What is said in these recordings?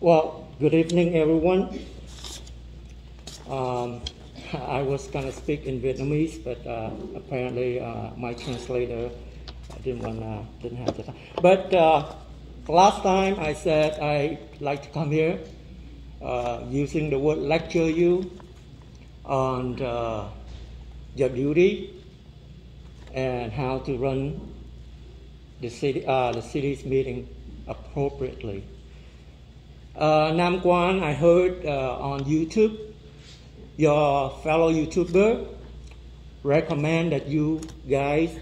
Well, good evening, everyone. I was going to speak in Vietnamese, but apparently my translator didn't have the time. But last time I said I'd like to come here using the word lecture you on your duty and how to run the city's meeting appropriately. Nam Quan, I heard on YouTube, your fellow YouTuber recommend that you guys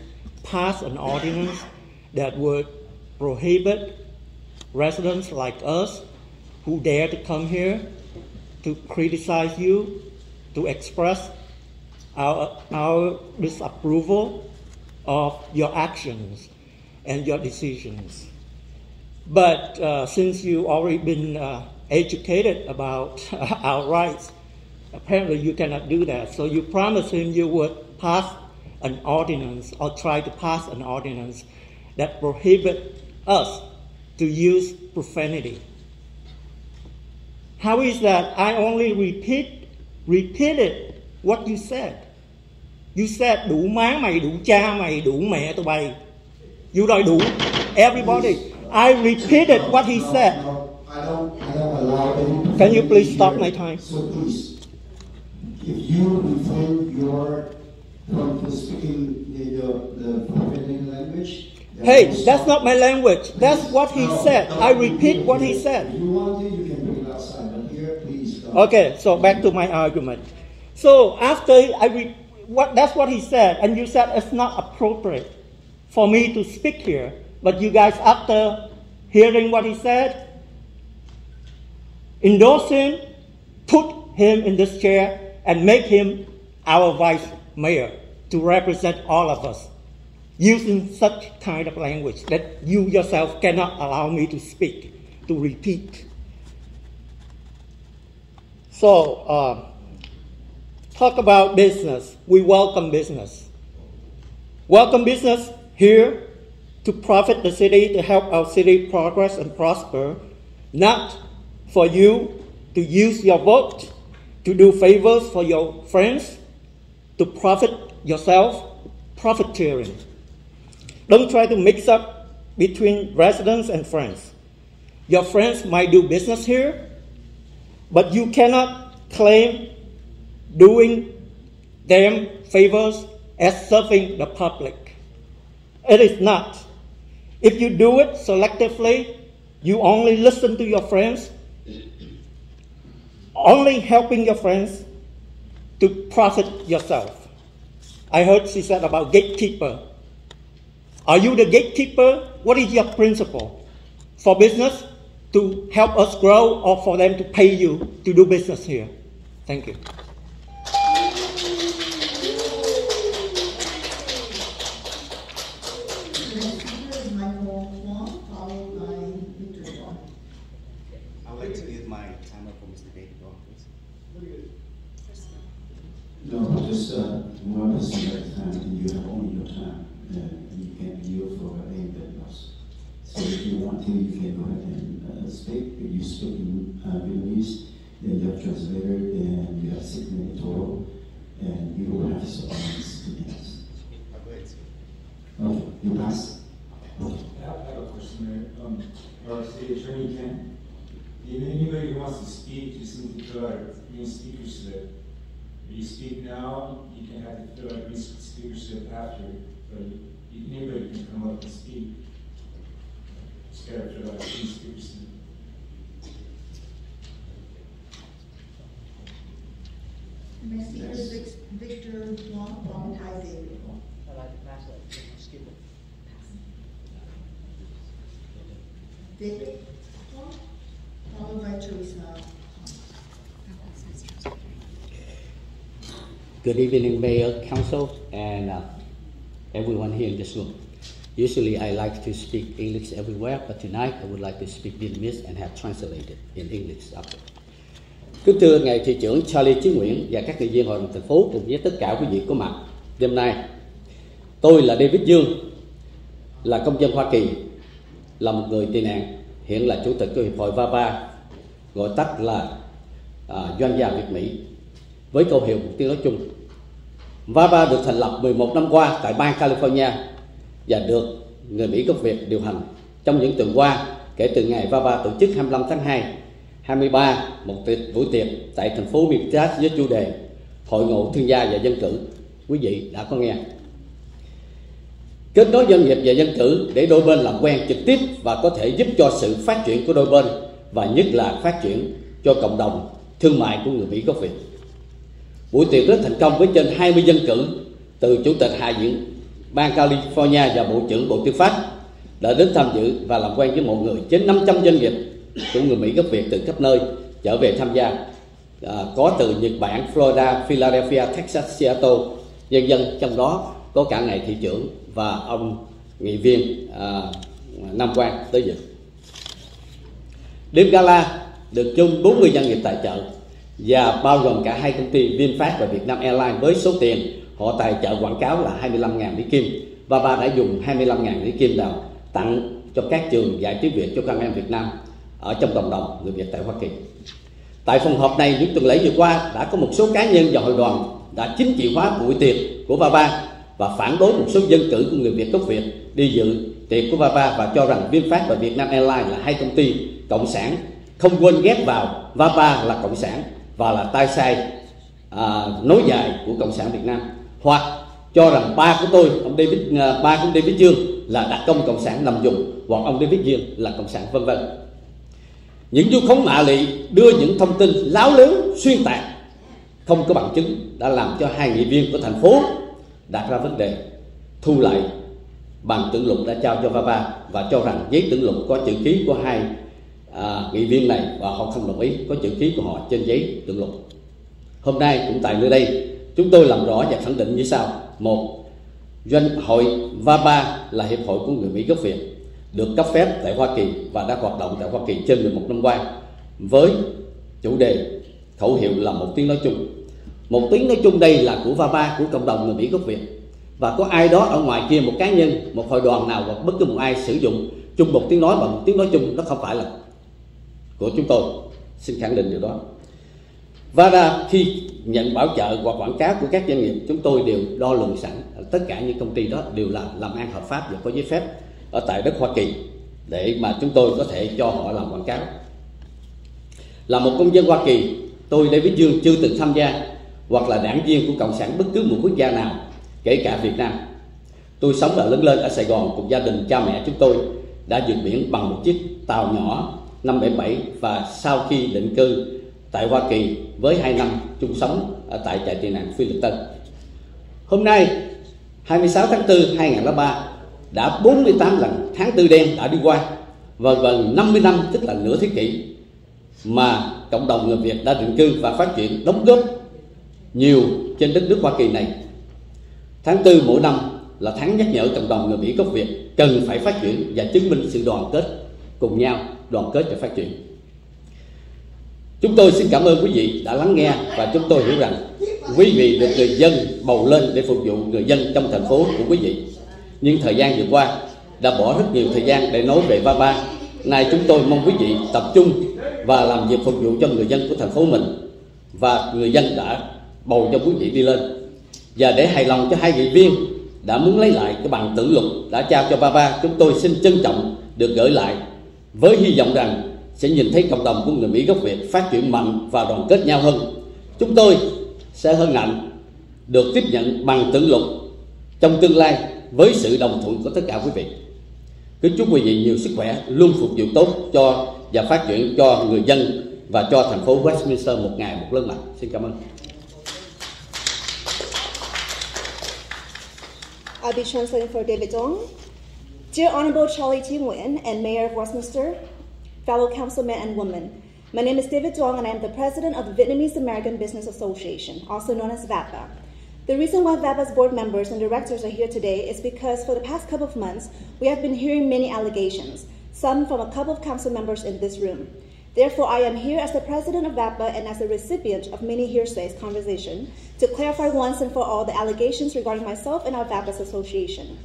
pass an ordinance that would prohibit residents like us who dare to come here to criticize you, to express our disapproval of your actions and your decisions. But since you already been educated about our rights, apparently you cannot do that. So you promised him you would pass an ordinance or try to pass an ordinance that prohibit us to use profanity. How is that? I only repeated what you said. You said đủ má mày, đủ cha mày, đủ mẹ tụi bay. You đòi đủ everybody. I repeated what he said. I don't allow any. Can you please stop my time? So please, if you refrain from speaking the profanity language. Hey, that's not my language. That's what he said. I repeat what he said. If you want to, you can bring it outside. But here, please don't. Okay, so back to my argument. So after that's what he said, and you said it's not appropriate for me to speak here. But you guys, after hearing what he said, endorse him, put him in this chair, and make him our vice mayor to represent all of us, using such kind of language that you yourself cannot allow me to speak, to repeat. So, talk about business. We welcome business. Welcome business here to profit the city, to help our city progress and prosper, not for you to use your vote, to do favors for your friends, to profit yourself, profiteering. Don't try to mix up between residents and friends. Your friends might do business here, but you cannot claim doing them favors as serving the public. It is not. If you do it selectively, you only listen to your friends, only helping your friends to profit yourself. I heard she said about gatekeeper. Are you the gatekeeper? What is your principle? For business to help us grow or for them to pay you to do business here? Thank you. No, just one person at a time, and you have only your time, and you can't yield for anybody else. So if you want to, you can go ahead and speak. If you speak in Vietnamese, then you have translator, and you have 6 minutes total, and you don't have to stop on 2 minutes. Okay, you pass. I have a question there. Our city attorney can, anybody who wants to speak just needs to fill out a green speaker slip. If you speak now, you can have to fill out a green speaker slip after, but anybody can come up and speak. Just gotta fill out a green speaker slip. The next speaker is Victor Wong from Thai Daily. David Wong, followed by Teresa. Good evening, Mayor, Council, and everyone here in this room. Usually I like to speak English everywhere, but tonight I would like to speak Vietnamese and have translated in English after. Kính thưa ngài thị trưởng Charlie Chí Nguyễn và các nghị viên hội đồng thành phố cùng với tất cả quý vị có mặt đêm nay. Tôi là David Dương, là công dân Hoa Kỳ, là một người tị nạn, hiện là chủ tịch của Hiệp hội VAVA gọi tắt là Doanh gia Việt Mỹ, với câu hiệu một tiếng nói chung. VABA được thành lập 11 năm qua tại bang California và được người Mỹ gốc Việt điều hành. Trong những tuần qua, kể từ ngày VABA tổ chức 25 tháng 2, 23 một buổi tiệc tại thành phố Minneapolis với chủ đề Hội ngộ thương gia và dân cử. Quý vị đã có nghe. Kết nối doanh nghiệp và dân cử để đôi bên làm quen trực tiếp và có thể giúp cho sự phát triển của đôi bên, và nhất là phát triển cho cộng đồng thương mại của người Mỹ gốc Việt. Buổi tiệc rất thành công với trên 20 dân cử, từ Chủ tịch Hạ viện bang California và Bộ trưởng Bộ Tư pháp đã đến tham dự và làm quen với mọi người. Trên 500 doanh nghiệp của người Mỹ gốc Việt từ khắp nơi trở về tham gia, có từ Nhật Bản, Florida, Philadelphia, Texas, Seattle, vân vân. Trong đó có cả ngài thị trưởng và ông nghị viên Nam Quang tới dự. Đêm gala được chung 40 doanh nghiệp tài trợ và bao gồm cả hai công ty VinFast và Vietnam Airlines, với số tiền họ tài trợ quảng cáo là 25.000 Mỹ Kim. VABA đã dùng 25.000 Mỹ Kim nào tặng cho các trường dạy tiếng Việt cho các em Việt Nam ở trong cộng đồng người Việt tại Hoa Kỳ. Tại phòng họp này, những tuần lễ vừa qua đã có một số cá nhân và hội đoàn đã chính trị hóa buổi tiệc của VABA và phản đối một số dân cử của người Việt gốc Việt đi dự tiệc của VABA và cho rằng VinFast và Vietnam Airlines là hai công ty cộng sản, không quên ghép vào VABA là cộng sản và là tay sai nối dài của cộng sản Việt Nam, hoặc cho rằng ba của David Dương là đặc công cộng sản nằm dùng, hoặc ông David Dương là cộng sản, vân vân. Những vu khống mạ lị đưa những thông tin láo lớn xuyên tạc không có bằng chứng đã làm cho hai nghị viên của thành phố đặt ra vấn đề thu lại bằng tưởng lục đã trao cho VABA và cho rằng giấy tưởng lục có chữ ký của hai nghị viên này và họ không đồng ý có chữ ký của họ trên giấy tưởng lục. Hôm nay cũng tại nơi đây chúng tôi làm rõ và khẳng định như sau. Một, hội VABA là hiệp hội của người Mỹ gốc Việt, được cấp phép tại Hoa Kỳ và đã hoạt động tại Hoa Kỳ trên 11 năm qua với chủ đề khẩu hiệu là một tiếng nói chung. Một tiếng nói chung đây là của VABA, của cộng đồng người Mỹ gốc Việt, và có ai đó ở ngoài kia, một cá nhân, một hội đoàn nào hoặc bất cứ một ai sử dụng chung một tiếng nói và một tiếng nói chung, nó không phải là của chúng tôi. Xin khẳng định điều đó. VABA khi nhận bảo trợ hoặc quảng cáo của các doanh nghiệp, chúng tôi đều đo lường sẵn tất cả những công ty đó đều là làm ăn hợp pháp và có giấy phép ở tại đất Hoa Kỳ để mà chúng tôi có thể cho họ làm quảng cáo. Là một công dân Hoa Kỳ, tôi David Dương chưa từng tham gia hoặc là đảng viên của cộng sản bất cứ một quốc gia nào, kể cả Việt Nam. Tôi sống và lớn lên ở Sài Gòn cùng gia đình cha mẹ chúng tôi đã vượt biển bằng một chiếc tàu nhỏ 577 và sau khi định cư tại Hoa Kỳ với 2 năm chung sống ở tại trại tị nạn Phi Luật Tân. Hôm nay 26 tháng 4 2003 đã 48 lần tháng tư đen đã đi qua và gần 50 năm, tức là nửa thế kỷ mà cộng đồng người Việt đã định cư và phát triển, đóng góp nhiều trên đất nước Hoa Kỳ này. Tháng 4 mỗi năm là tháng nhắc nhở cộng đồng người Mỹ gốc Việt cần phải phát triển và chứng minh sự đoàn kết cùng nhau, đoàn kết và phát triển. Chúng tôi xin cảm ơn quý vị đã lắng nghe và chúng tôi hiểu rằng quý vị được người dân bầu lên để phục vụ người dân trong thành phố của quý vị. Nhưng thời gian vừa qua đã bỏ rất nhiều thời gian để nói về VABA. Nay chúng tôi mong quý vị tập trung và làm việc phục vụ cho người dân của thành phố mình, và người dân đã bầu cho quý vị đi lên. Và để hài lòng cho hai nghị viên đã muốn lấy lại cái bằng tưởng lục đã trao cho VABA, chúng tôi xin trân trọng được gửi lại với hy vọng rằng sẽ nhìn thấy cộng đồng của người Mỹ gốc Việt phát triển mạnh và đoàn kết nhau hơn. Chúng tôi sẽ hân hạnh được tiếp nhận bằng tưởng lục trong tương lai với sự đồng thuận của tất cả quý vị. Kính chúc quý vị nhiều sức khỏe, luôn phục vụ tốt cho và phát triển cho người dân và cho thành phố Westminster một ngày một lớn mạnh. Xin cảm ơn. I'll be translating for David Dong. Dear Honorable Charlie T. Nguyen and Mayor of Westminster, fellow councilmen and women, my name is David Dong and I am the president of the Vietnamese American Business Association, also known as VAPA. The reason why VAPA's board members and directors are here today is because for the past couple of months, we have been hearing many allegations, some from a couple of council members in this room. Therefore, I am here as the president of VAPA and as the recipient of many hearsays conversation to clarify once and for all the allegations regarding myself and our VAPA's association.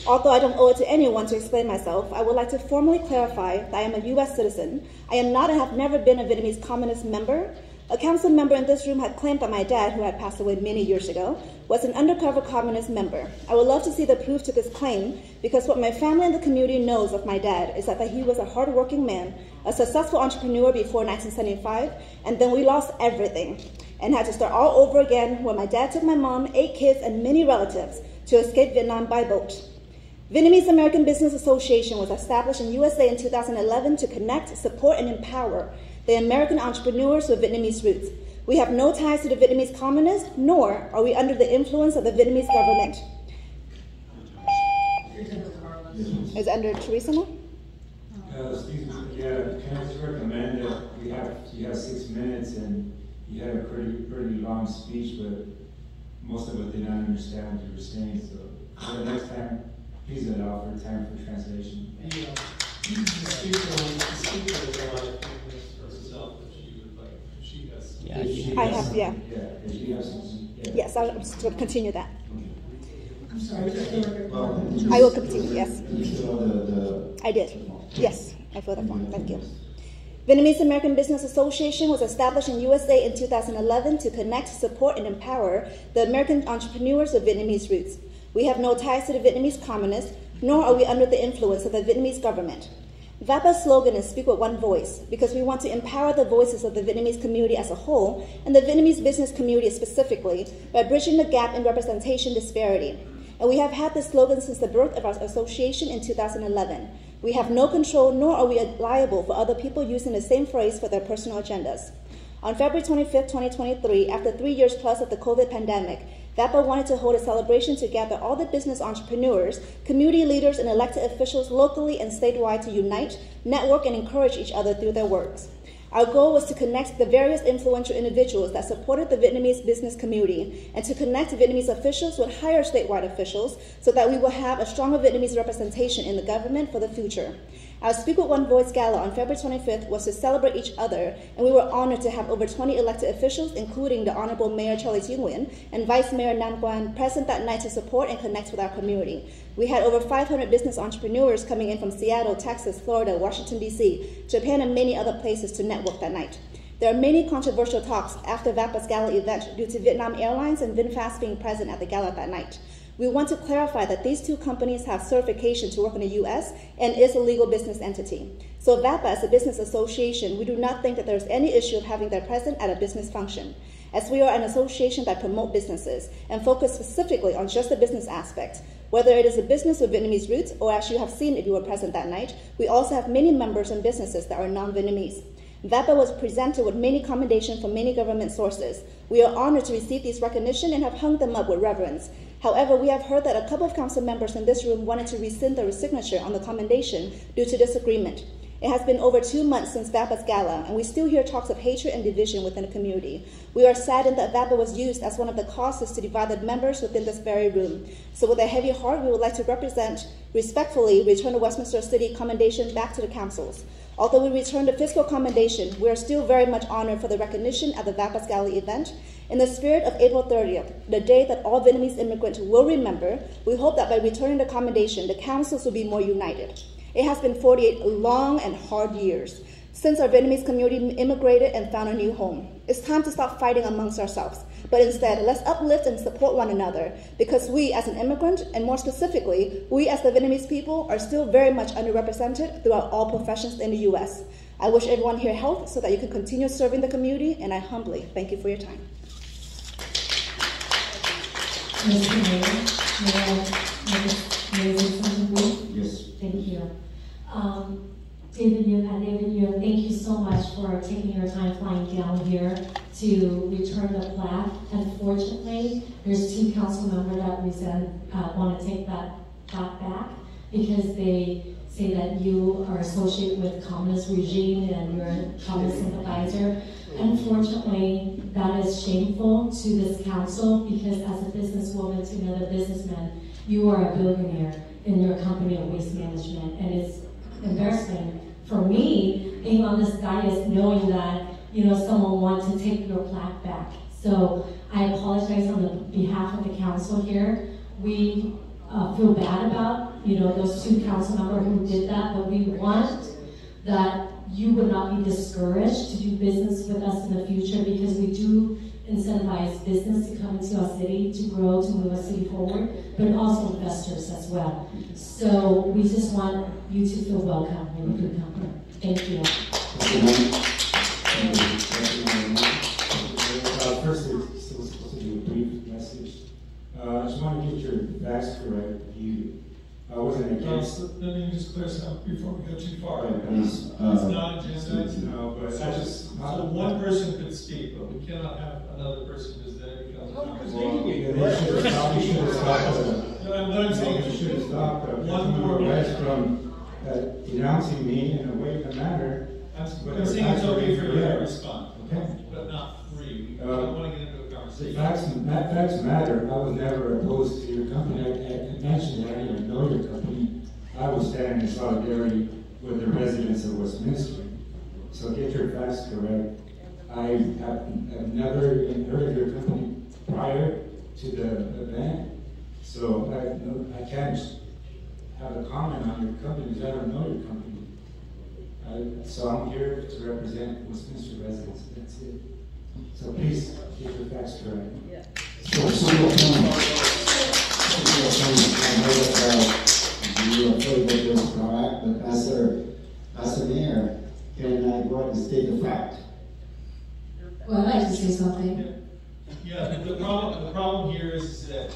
Although I don't owe it to anyone to explain myself, I would like to formally clarify that I am a U.S. citizen. I am not and have never been a Vietnamese Communist member. A council member in this room had claimed that my dad, who had passed away many years ago, was an undercover communist member. I would love to see the proof to this claim, because what my family and the community knows of my dad is that he was a hardworking man, a successful entrepreneur before 1975, and then we lost everything and had to start all over again when my dad took my mom, 8 kids, and many relatives to escape Vietnam by boat. Vietnamese American Business Association was established in USA in 2011 to connect, support, and empower the American entrepreneurs with Vietnamese roots. We have no ties to the Vietnamese communists, nor are we under the influence of the Vietnamese government. Is it under Teresa now? Can I just recommend that you have 6 minutes, and you had a pretty long speech, but most of it did not understand what you were saying. So for the next time, please allow for time for translation. The speaker is allowed herself if she would like. If she has. I have, yeah. Yeah, she has something. Yeah. Yes, I'll just continue that. I'm sorry, I will continue, yes. You fill I did. Yes, I filled that form. Thank you. Vietnamese American Business Association was established in USA in 2011 to connect, support, and empower the American entrepreneurs of Vietnamese roots. We have no ties to the Vietnamese communists, nor are we under the influence of the Vietnamese government. VAPA's slogan is Speak with One Voice, because we want to empower the voices of the Vietnamese community as a whole, and the Vietnamese business community specifically, by bridging the gap in representation disparity. And we have had this slogan since the birth of our association in 2011. We have no control, nor are we liable for other people using the same phrase for their personal agendas. On February 25, 2023, after 3 years plus of the COVID pandemic, VAPA wanted to hold a celebration to gather all the business entrepreneurs, community leaders, and elected officials locally and statewide to unite, network, and encourage each other through their works. Our goal was to connect the various influential individuals that supported the Vietnamese business community and to connect Vietnamese officials with higher statewide officials so that we will have a stronger Vietnamese representation in the government for the future. Our Speak with One Voice Gala on February 25th was to celebrate each other, and we were honored to have over 20 elected officials, including the Honorable Mayor Charlie Thi Nguyen and Vice Mayor Nam Quan, present that night to support and connect with our community. We had over 500 business entrepreneurs coming in from Seattle, Texas, Florida, Washington, D.C., Japan, and many other places to network that night. There are many controversial talks after VAPA's gala event due to Vietnam Airlines and VinFast being present at the gala that night. We want to clarify that these two companies have certification to work in the U.S. and is a legal business entity. So VAPA, as a business association, we do not think that there is any issue of having them present at a business function, as we are an association that promote businesses and focus specifically on just the business aspect. Whether it is a business with Vietnamese roots, or as you have seen if you were present that night, we also have many members and businesses that are non-Vietnamese. VAPA was presented with many commendations from many government sources. We are honored to receive these recognition and have hung them up with reverence. However, we have heard that a couple of council members in this room wanted to rescind their signature on the commendation due to disagreement. It has been over 2 months since VAPA's gala, and we still hear talks of hatred and division within the community. We are saddened that VAPA was used as one of the causes to divide the members within this very room. So with a heavy heart, we would like to respectfully return the Westminster City commendation back to the councils. Although we return the fiscal commendation, we are still very much honored for the recognition at the VAPA's gala event. In the spirit of April 30th, the day that all Vietnamese immigrants will remember, we hope that by returning the commendation, the councils will be more united. It has been 48 long and hard years since our Vietnamese community immigrated and found a new home. It's time to stop fighting amongst ourselves, but instead, let's uplift and support one another, because we as an immigrant, and more specifically, we as the Vietnamese people, are still very much underrepresented throughout all professions in the U.S. I wish everyone here health so that you can continue serving the community, and I humbly thank you for your time. Mr. Mayor, Yes. thank you. David Young, thank you so much for taking your time flying down here to return the plaque. Unfortunately, there's 2 council members that want to take that plaque back because they say that you are associated with communist regime and you're a communist sympathizer. Unfortunately, that is shameful to this council because as a businesswoman to another businessman, you are a billionaire in your company of waste management, and it's embarrassing for me being on this dais knowing that someone wants to take your plaque back. So I apologize on the behalf of the council here. We feel bad about those two council members who did that, but we want that you would not be discouraged to do business with us in the future, because we do incentivize business to come into our city, to grow, to move our city forward, but also investors as well. So we just want you to feel welcome when you can come here. Thank you. First, it's still supposed to be a brief message. I just want to get your facts correct. I wasn't against. Let me just clear something before we go too far. It's not agenda. No, but I just. So one person could speak, but we cannot have another person because then it becomes a conversation. They should have stopped. You should have stopped. No, what I'm saying You is should have stopped. one more from denouncing me in a manner. I'm saying it's okay for you to respond, okay, but not free. I don't want to get into a conversation. Facts matter. I was never opposed to your company. I mentioned that I didn't even know your company. I was standing in solidarity with the residents of Westminster. So get your facts correct. I have never heard of your company prior to the event. So I can't have a comment on your company because I don't know your company. So I'm here to represent Westminster residents. That's it. So please get your facts correct. I know that you are afraid that you're correct, but as a mayor, can I go ahead and state the fact? Well, I'd like to say something. Yeah, the problem here is that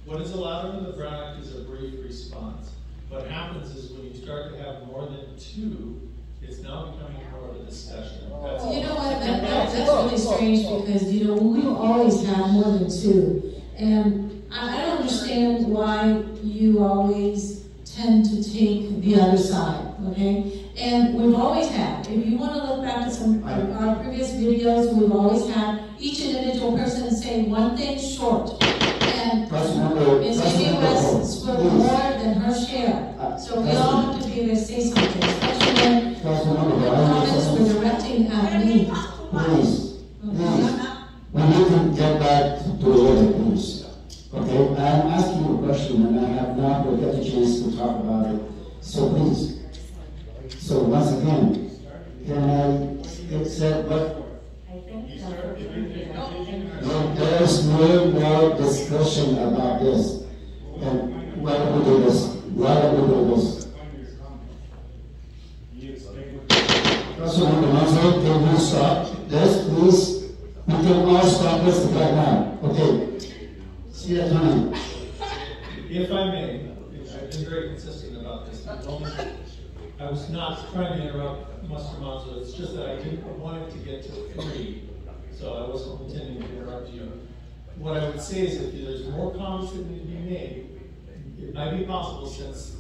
what is allowed under the Brown Act is a brief response. What happens is when you start to have more than two, it's now becoming more of a discussion. You know what, that's really strange because, we've always had more than two. And I don't understand why you always tend to take the other side, okay? And we've always had, if you want to look back at some of our previous videos, we've always had each individual person say one thing short. And Ms. Amy West spoke more than her share. So we all have to be able to say something, especially when comments were directing at me. Please, we need to get back to the order, please. Okay, I'm asking you a question and I have not got a chance to talk about it. So please. So once again, can I accept what? There's no more discussion about this. And why don't we do this? Why don't we do this? Councilman Alonso, can you stop this, please? We can all stop this right now. Okay. See you time. If I may, I've been very consistent about this. I was not trying to interrupt Mr. Monzo. It's just that I didn't want it to get to 3, so I wasn't intending to interrupt you. What I would say is if there's more comments that need to be made, it might be possible since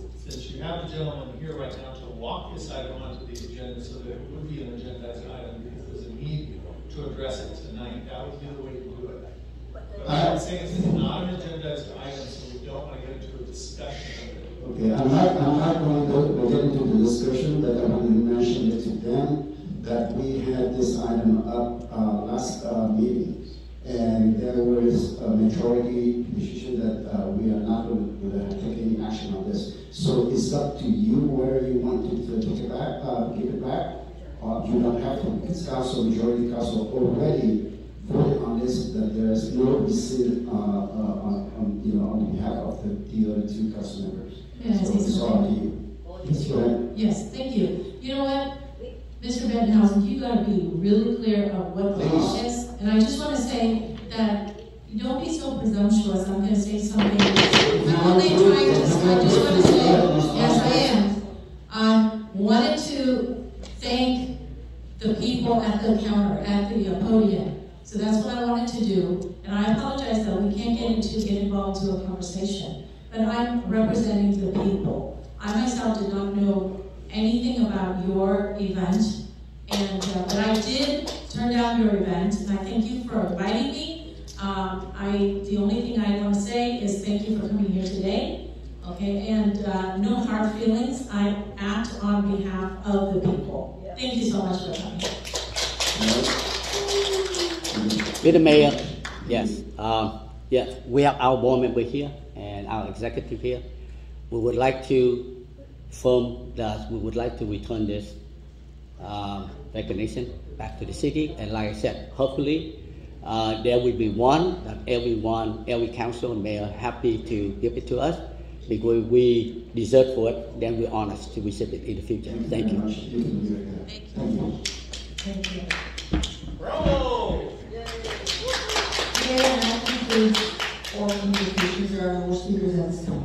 you have a gentleman here right now to walk this item onto the agenda so that it would be an agendized item because there's a need to address it tonight. That would be the way to do it. But what I'm saying is it's not an agendized item, so we don't want to get into a discussion of it. Okay, I'm not going to get into the discussion, but I want to mention it to them that we had this item up last meeting. And there was a majority decision that we are not going to take any action on this. So it's up to you whether you want to take it back, give it back, or you don't have to. It's majority council already voted on this, that there is no decision on behalf of the other two council members. Yes, so it's all up to you. Please go ahead. Yes, thank you. You know what? Mr. Benhausen, you got to be really clear of what the law is. And I just want to say that don't be so presumptuous. I'm going to say something. I'm only trying to, I just want to say, yes, I am. I wanted to thank the people at the counter, at the podium. So that's what I wanted to do. And I apologize that we can't get involved into a conversation. But I'm representing the people. I myself did not know anything about your event, and but I did turn down your event, and I thank you for inviting me. The only thing I want to say is thank you for coming here today. Okay, and no hard feelings. I act on behalf of the people. Thank you so much for coming. Mr. Mayor, yes, yes, we have our board member here and our executive here. we would like to affirm that we would like to return this recognition back to the city. And like I said, hopefully there will be one that every council and mayor happy to give it to us because we deserve for it. Then we're honest to receive it in the future. Thank you. Thank you. Bravo! And that concludes all communications. There are no speakers at this time.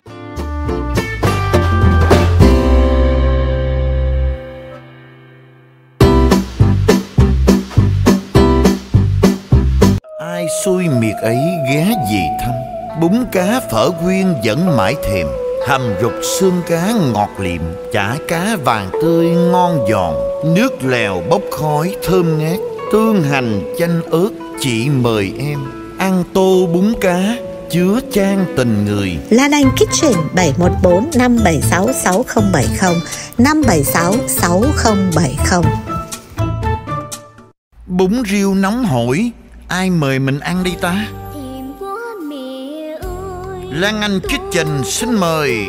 Ai xui miệt ấy ghé về thăm, bún cá phở quyên vẫn mãi thèm, hầm rục xương cá ngọt liệm, chả cá vàng tươi ngon giòn, nước lèo bốc khói thơm ngát, tương hành chanh ớt chị mời em, ăn tô bún cá chứa chan tình người. Lan Anh Kitchen 714 576 6070 576 6070. Bún riêu nóng hổi, ai mời mình ăn đi ta? Lan Anh Kitchen xin mời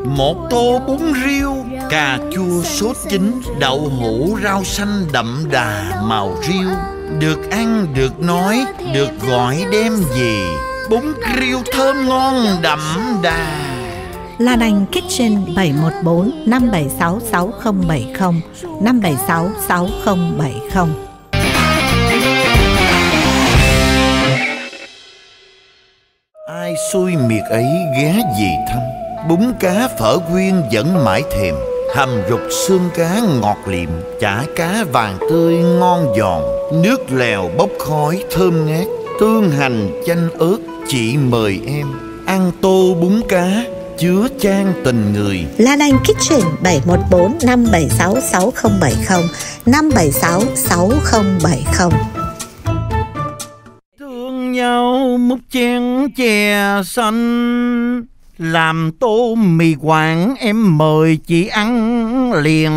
một tô bún riêu, cà chua sốt chín, đậu hũ rau xanh đậm đà màu riêu, được ăn được nói được gọi đem về, bún riêu thơm ngon đậm đà. Lan Anh Kitchen 714 576 6070 576 6070. Ai xui miệt ấy ghé về thăm, bún cá phở quyên vẫn mãi thèm, hầm rục xương cá ngọt liệm, chả cá vàng tươi ngon giòn, nước lèo bốc khói thơm ngát, tương hành chanh ớt chị mời em, ăn tô bún cá chứa chan tình người. Lan Anh Kitchen 714 576 6070 576 6070. Thương nhau múc chén chè xanh, làm tô mì Quảng em mời chị ăn liền.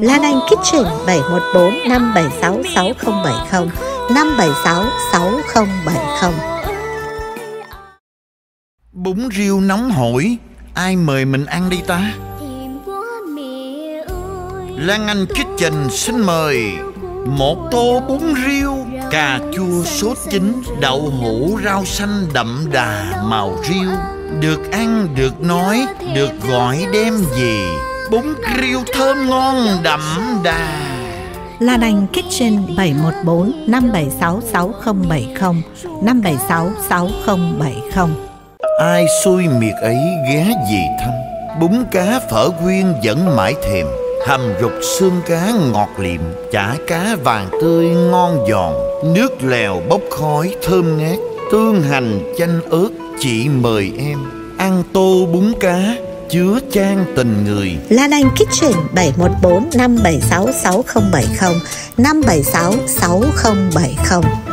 Lan Anh Kitchen 714 576 6070 576 6070. Bún riêu nóng hổi, ai mời mình ăn đi ta? Lan Anh Kitchen xin mời một tô bún riêu, cà chua sốt chín, đậu hũ rau xanh đậm đà màu riêu, được ăn được nói được gọi đem về, bún riêu thơm ngon đậm đà. Lan Anh Kitchen 714 576 6070 576 6070. Ai xui miệt ấy ghé về thăm, bún cá phở quyên vẫn mãi thèm, hầm rục xương cá ngọt liệm, chả cá vàng tươi ngon giòn, nước lèo bốc khói thơm ngát, tương hành chanh ớt chị mời em, ăn tô bún cá chứa chan tình người. Lan Anh Kitchen 714 576 6070 576 6070.